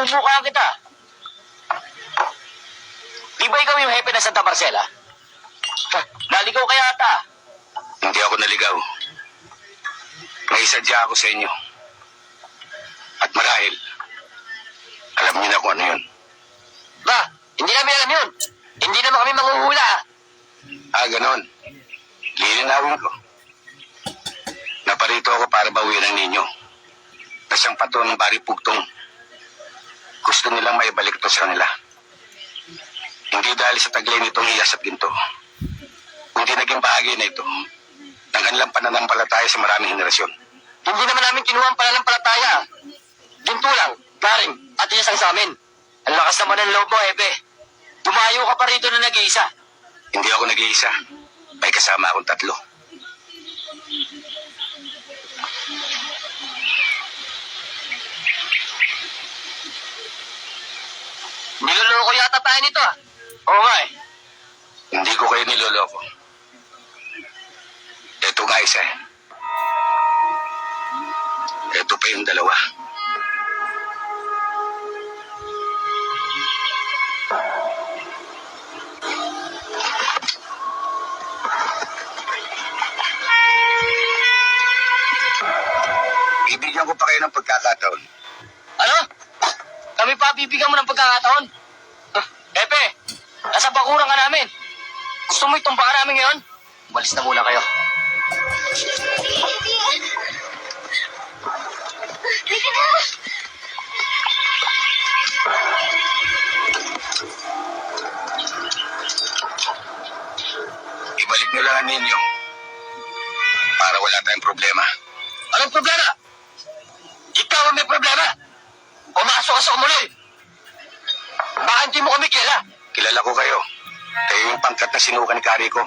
Susubukan kita. Di ba ikaw yung hepe ng Santa Marcela? Naligaw ka yata. Hindi ako naligaw. May sadya ako sa inyo. At marahil, alam niyo na kung ano yun. Ba, hindi namin alam yun. Hindi naman kami manghuhula. Ganon. Lilinawin ko. Naparito ako para bawian ang ninyo. Na siyang pato ng bari pugtong. Gusto nilang maibalik ito sa kanila. Hindi dahil sa taglay nitong iyas at ginto. Kundi naging bahagi na ito ng kanilang pananampalataya sa maraming henerasyon. Hindi naman namin kinuha ang pananampalataya. Ginto lang, garing, at iyas ang sa amin. Ang lakas naman ng loob mo, hepe. Dumayo ka pa rito na nag-iisa. Hindi ako nag-iisa. May kasama akong 3. Niloloko yata tayo nito ah. Oo nga eh. Hindi ko kayo niloloko. Ito nga isa eh. Ito pa yung 2. Bibigyan ko pa kayo ng pagkakataon. Ano? Kami pa bibigyan mo ng pagkakataon? Epe, nasa bakuran ka namin. Gusto mo itumbakan namin ngayon? Umalis na muna kayo. Halika na! Ibalik nyo lang ang ninyo. Para wala tayong problema. Anong problema? Ikaw ang may problema. Pumasok ka sa kumulil. Baka hindi mo kami kilala. Kilala ko kayo. Kayo yung pangkat na sinukan ni Kari ko.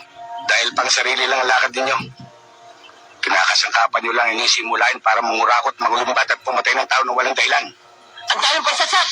Dahil pang sarili lang ang lakad ninyo. Kinakasangkapan nyo lang inyong simulain para mangurakot, magulumbat at pumatay ng tao na walang dahilan. Ang daming pagsasat.